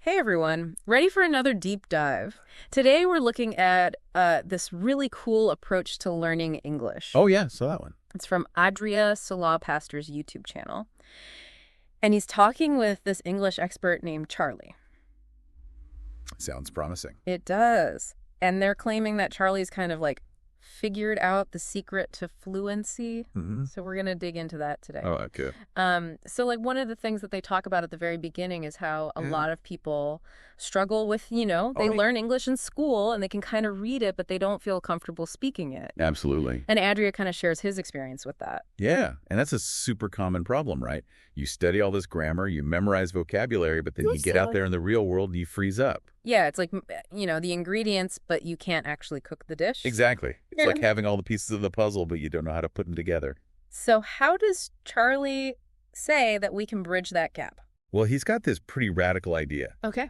Hey everyone, ready for another deep dive? Today we're looking at this really cool approach to learning English. Oh, yeah, saw that one. It's from Adria Salah Pastor's YouTube channel. And he's talking with this English expert named Charlie. Sounds promising. It does. And they're claiming that Charlie's kind of like figured out the secret to fluency. So we're going to dig into that today. Oh, okay. So like one of the things that they talk about at the very beginning is how a lot of people struggle with, they learn English in school and they can kind of read it, but they don't feel comfortable speaking it. Absolutely. And Adria kind of shares his experience with that. Yeah, and that's a super common problem, right? You study all this grammar, you memorize vocabulary, but then you get out there in the real world and you freeze up. Yeah, it's like, the ingredients, but you can't actually cook the dish. Exactly. It's like having all the pieces of the puzzle, but you don't know how to put them together. So how does Charlie say that we can bridge that gap? Well, he's got this pretty radical idea. Okay.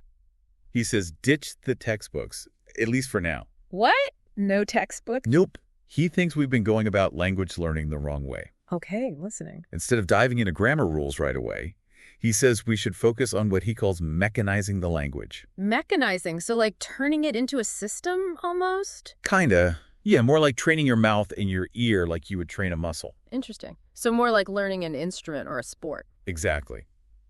He says, ditch the textbooks, at least for now. What? No textbook? Nope. He thinks we've been going about language learning the wrong way. Okay, listening. Instead of diving into grammar rules right away, he says we should focus on what he calls mechanizing the language. Mechanizing, so like turning it into a system almost? Kinda. Yeah, more like training your mouth and your ear like you would train a muscle. Interesting. So more like learning an instrument or a sport. Exactly.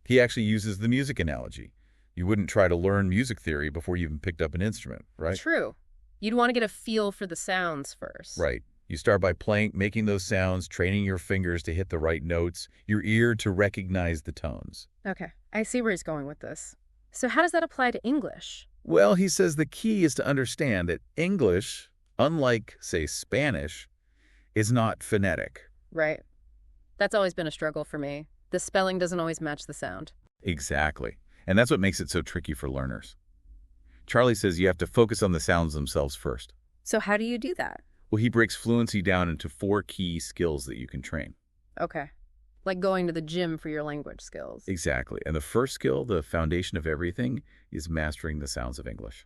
He actually uses the music analogy. You wouldn't try to learn music theory before you even picked up an instrument, right? True. You'd want to get a feel for the sounds first. Right. You start by making those sounds, training your fingers to hit the right notes, your ear to recognize the tones. Okay, I see where he's going with this. So how does that apply to English? Well, he says the key is to understand that English, unlike, say, Spanish, is not phonetic. Right. That's always been a struggle for me. The spelling doesn't always match the sound. Exactly. And that's what makes it so tricky for learners. Charlie says you have to focus on the sounds themselves first. So how do you do that? Well, he breaks fluency down into 4 key skills that you can train. Okay. Like going to the gym for your language skills. Exactly. And the first skill, the foundation of everything, is mastering the sounds of English.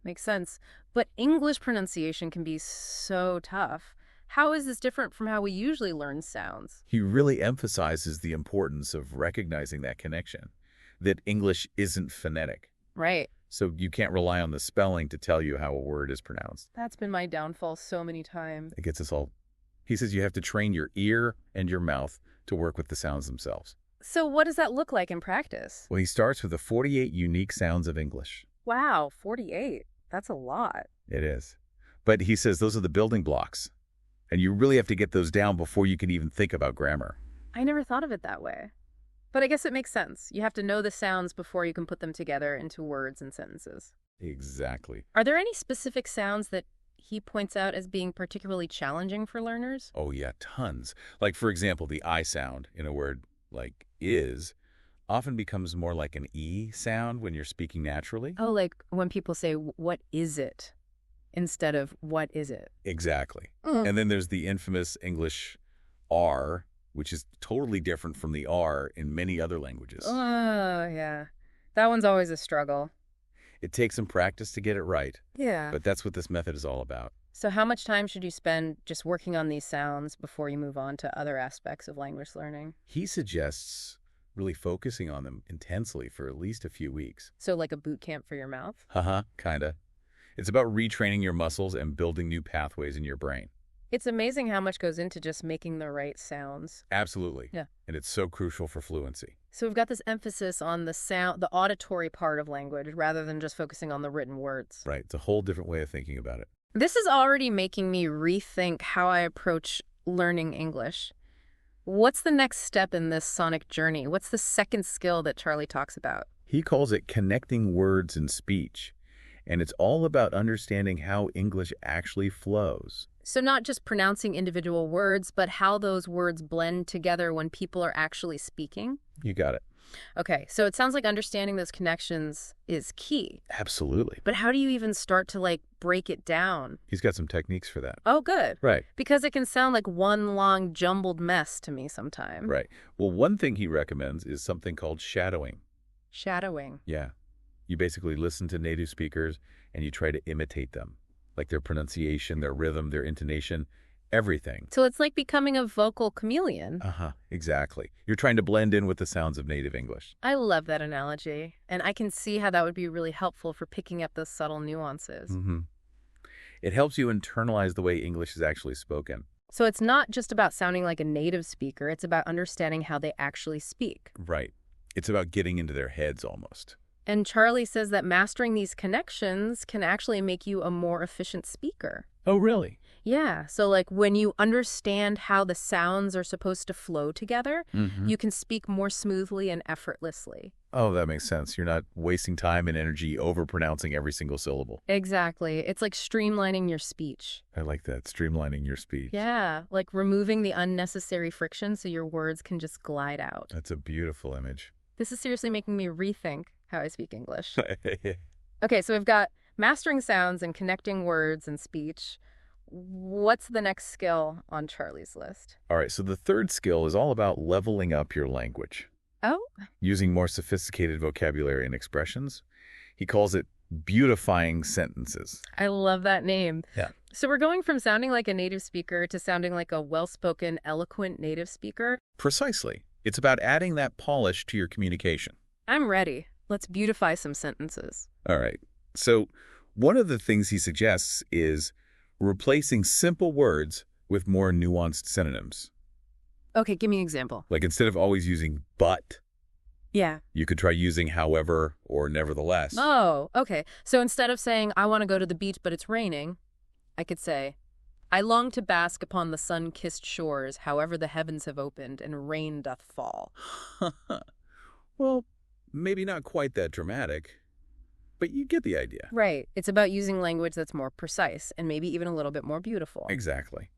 Makes sense. But English pronunciation can be so tough. How is this different from how we usually learn sounds? He really emphasizes the importance of recognizing that connection, that English isn't phonetic. Right. So you can't rely on the spelling to tell you how a word is pronounced. That's been my downfall so many times. It gets us all. He says you have to train your ear and your mouth to work with the sounds themselves. So what does that look like in practice? Well, he starts with the 48 unique sounds of English. Wow, 48. That's a lot. It is. But he says those are the building blocks. And you really have to get those down before you can even think about grammar. I never thought of it that way. But I guess it makes sense. You have to know the sounds before you can put them together into words and sentences. Exactly. Are there any specific sounds that he points out as being particularly challenging for learners? Oh, yeah, tons. Like, for example, the I sound in a word like is often becomes more like an E sound when you're speaking naturally. Oh, like when people say, what is it? Instead of what is it? Exactly. And then there's the infamous English R, which is totally different from the R in many other languages. Oh, yeah. That one's always a struggle. It takes some practice to get it right. Yeah. But that's what this method is all about. So how much time should you spend just working on these sounds before you move on to other aspects of language learning? He suggests really focusing on them intensely for at least a few weeks. So like a boot camp for your mouth? Kinda. It's about retraining your muscles and building new pathways in your brain. It's amazing how much goes into just making the right sounds. Absolutely. Yeah. And it's so crucial for fluency. So we've got this emphasis on the sound, the auditory part of language, rather than just focusing on the written words. Right. It's a whole different way of thinking about it. This is already making me rethink how I approach learning English. What's the next step in this sonic journey? What's the second skill that Charlie talks about? He calls it connecting words and speech. And it's all about understanding how English actually flows. So not just pronouncing individual words, but how those words blend together when people are actually speaking? You got it. Okay, so it sounds like understanding those connections is key. Absolutely. But how do you even start to, break it down? He's got some techniques for that. Oh, good. Right. Because it can sound like one long jumbled mess to me sometimes. Right. Well, one thing he recommends is something called shadowing. Shadowing. Yeah. You basically listen to native speakers and you try to imitate them, like their pronunciation, their rhythm, their intonation, everything. So it's like becoming a vocal chameleon. Uh-huh, exactly. You're trying to blend in with the sounds of native English. I love that analogy, and I can see how that would be really helpful for picking up those subtle nuances. Mm-hmm. It helps you internalize the way English is actually spoken. So it's not just about sounding like a native speaker, it's about understanding how they actually speak. Right. It's about getting into their heads almost. And Charlie says that mastering these connections can actually make you a more efficient speaker. Oh, really? Yeah, so like when you understand how the sounds are supposed to flow together, you can speak more smoothly and effortlessly. Oh, that makes sense. You're not wasting time and energy overpronouncing every single syllable. Exactly. It's like streamlining your speech. I like that, streamlining your speech. Yeah, like removing the unnecessary friction so your words can just glide out. That's a beautiful image. This is seriously making me rethink how I speak English. Okay, so we've got mastering sounds and connecting words and speech. What's the next skill on Charlie's list? All right, so the third skill is all about leveling up your language. Oh? Using more sophisticated vocabulary and expressions. He calls it beautifying sentences. I love that name. Yeah. So we're going from sounding like a native speaker to sounding like a well-spoken, eloquent native speaker? Precisely. It's about adding that polish to your communication. I'm ready. Let's beautify some sentences. All right. So one of the things he suggests is replacing simple words with more nuanced synonyms. Okay, give me an example. Like instead of always using but, Yeah. you could try using however or nevertheless. Oh, okay. So instead of saying, I want to go to the beach, but it's raining, I could say, I long to bask upon the sun-kissed shores, however the heavens have opened, and rain doth fall. Well, maybe not quite that dramatic, but you get the idea. Right. It's about using language that's more precise and maybe even a little bit more beautiful. Exactly.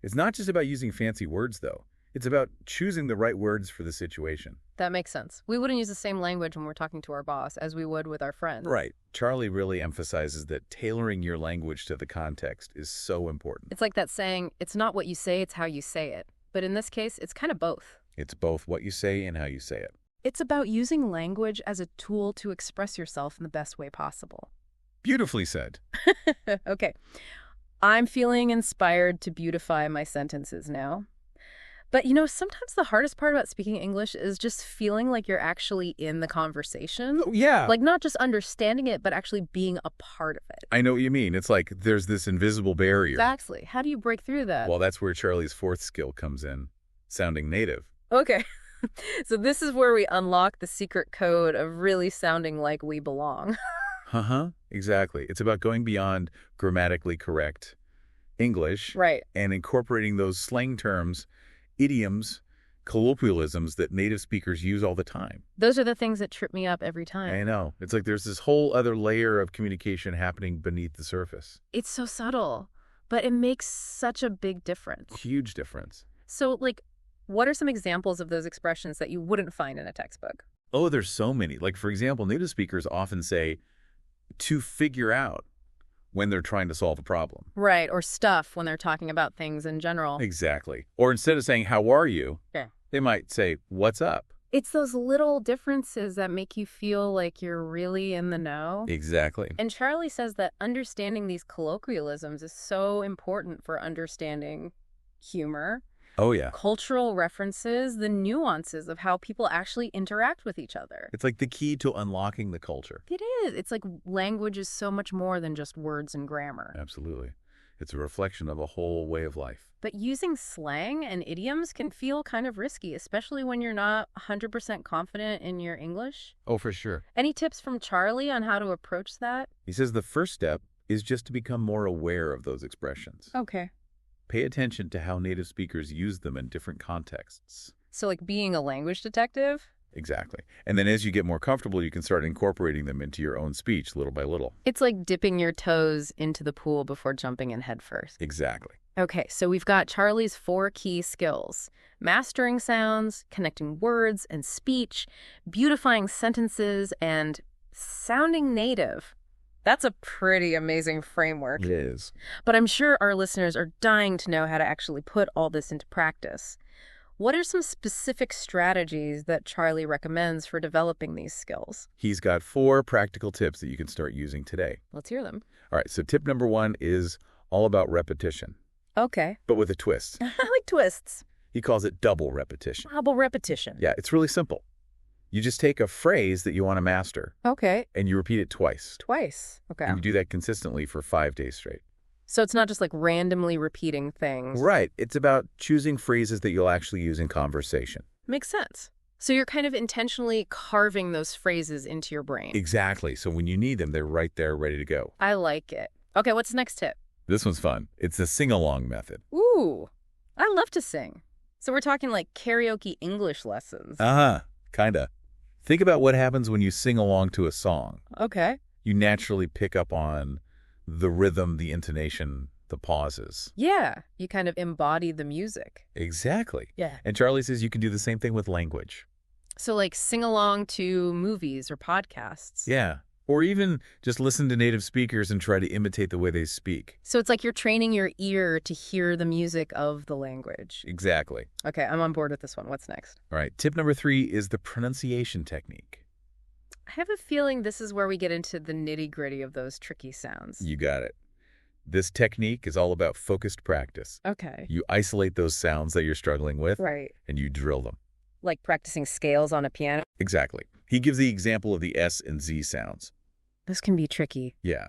It's not just about using fancy words, though. It's about choosing the right words for the situation. That makes sense. We wouldn't use the same language when we're talking to our boss as we would with our friends. Right. Charlie really emphasizes that tailoring your language to the context is so important. It's like that saying, it's not what you say, it's how you say it. But in this case, it's kind of both. It's both what you say and how you say it. It's about using language as a tool to express yourself in the best way possible. Beautifully said. Okay. I'm feeling inspired to beautify my sentences now. But, sometimes the hardest part about speaking English is just feeling like you're actually in the conversation. Oh, yeah. Like not just understanding it, but actually being a part of it. I know what you mean. It's like there's this invisible barrier. Exactly. How do you break through that? Well, that's where Charlie's fourth skill comes in, sounding native. Okay. So this is where we unlock the secret code of really sounding like we belong. Uh-huh. Exactly. It's about going beyond grammatically correct English. Right. And incorporating those slang terms, idioms, colloquialisms that native speakers use all the time. Those are the things that trip me up every time. I know. It's like there's this whole other layer of communication happening beneath the surface. It's so subtle, but it makes such a big difference. Huge difference. So, what are some examples of those expressions that you wouldn't find in a textbook? Oh, there's so many. Like, for example, native speakers often say, to figure out, when they're trying to solve a problem. Right, or stuff when they're talking about things in general. Exactly. Or instead of saying, how are you? Yeah. They might say, what's up? It's those little differences that make you feel like you're really in the know. Exactly. And Charlie says that understanding these colloquialisms is so important for understanding humor, Oh, yeah. cultural references, the nuances of how people actually interact with each other. It's like the key to unlocking the culture. It is. It's like language is so much more than just words and grammar. Absolutely. It's a reflection of a whole way of life. But using slang and idioms can feel kind of risky, especially when you're not 100% confident in your English. Oh, for sure. Any tips from Charlie on how to approach that? He says the first step is just to become more aware of those expressions. Okay. Pay attention to how native speakers use them in different contexts. So like being a language detective? Exactly. And then as you get more comfortable, you can start incorporating them into your own speech little by little. It's like dipping your toes into the pool before jumping in head first. Exactly. Okay, so we've got Charlie's 4 key skills: mastering sounds, connecting words and speech, beautifying sentences, and sounding native. That's a pretty amazing framework. It is. But I'm sure our listeners are dying to know how to actually put all this into practice. What are some specific strategies that Charlie recommends for developing these skills? He's got 4 practical tips that you can start using today. Let's hear them. All right, so tip number 1 is all about repetition. Okay. but with a twist. I like twists. He calls it double repetition. Double repetition. Yeah, it's really simple. You just take a phrase that you want to master, Okay. and you repeat it twice. Twice. Okay. And you do that consistently for 5 days straight. So it's not just like randomly repeating things. Right. It's about choosing phrases that you'll actually use in conversation. Makes sense. So you're kind of intentionally carving those phrases into your brain. Exactly. So when you need them, they're right there ready to go. I like it. Okay, what's the next tip? This one's fun. It's the sing-along method. Ooh, I love to sing. So we're talking like karaoke English lessons. Uh-huh. Kinda. Think about what happens when you sing along to a song. Okay. You naturally pick up on the rhythm, the intonation, the pauses. Yeah, you kind of embody the music. Exactly. Yeah. And Charlie says you can do the same thing with language. So like sing along to movies or podcasts. Yeah. Or even just listen to native speakers and try to imitate the way they speak. So it's like you're training your ear to hear the music of the language. Exactly. Okay, I'm on board with this one. What's next? All right. Tip number 3 is the pronunciation technique. I have a feeling this is where we get into the nitty-gritty of those tricky sounds. You got it. This technique is all about focused practice. Okay. You isolate those sounds that you're struggling with, Right. and you drill them. Like practicing scales on a piano. Exactly. He gives the example of the S and Z sounds. This can be tricky. Yeah.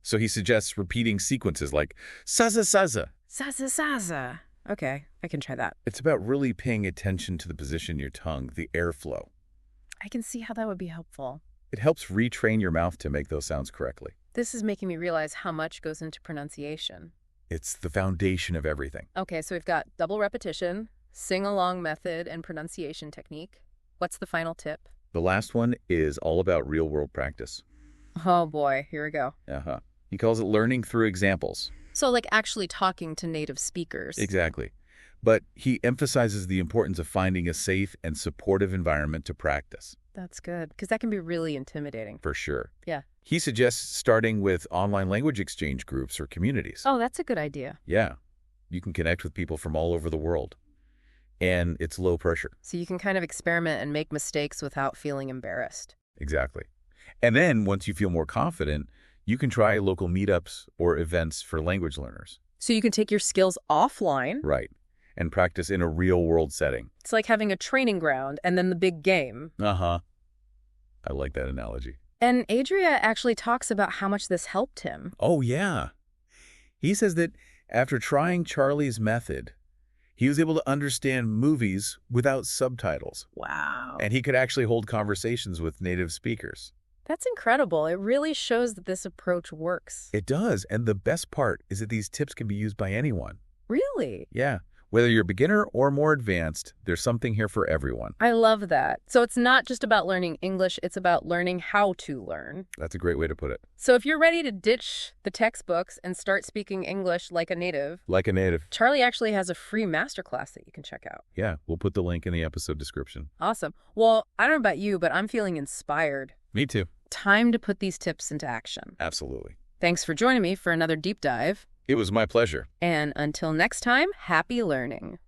So he suggests repeating sequences like saza saza. Saza saza. Okay, I can try that. It's about really paying attention to the position of your tongue, the airflow. I can see how that would be helpful. It helps retrain your mouth to make those sounds correctly. This is making me realize how much goes into pronunciation. It's the foundation of everything. Okay, so we've got double repetition, sing-along method, and pronunciation technique. What's the final tip? The last one is all about real-world practice. Oh boy, here we go. Uh-huh. He calls it learning through examples. So like actually talking to native speakers. Exactly. But he emphasizes the importance of finding a safe and supportive environment to practice. That's good, because that can be really intimidating. For sure. Yeah. He suggests starting with online language exchange groups or communities. Oh, that's a good idea. Yeah. You can connect with people from all over the world. And it's low pressure. So you can kind of experiment and make mistakes without feeling embarrassed. Exactly. And then once you feel more confident, you can try local meetups or events for language learners. So you can take your skills offline. Right. And practice in a real-world setting. It's like having a training ground and then the big game. Uh-huh. I like that analogy. And Adria actually talks about how much this helped him. Oh, yeah. He says that after trying Charlie's method, he was able to understand movies without subtitles. Wow. And he could actually hold conversations with native speakers. That's incredible. It really shows that this approach works. It does. And the best part is that these tips can be used by anyone. Really? Yeah. Whether you're a beginner or more advanced, there's something here for everyone. I love that. So it's not just about learning English, it's about learning how to learn. That's a great way to put it. So if you're ready to ditch the textbooks and start speaking English like a native, Like a native. Charlie actually has a free masterclass that you can check out. Yeah, we'll put the link in the episode description. Awesome. Well, I don't know about you, but I'm feeling inspired. Me too. Time to put these tips into action. Absolutely. Thanks for joining me for another deep dive. It was my pleasure. And until next time, happy learning.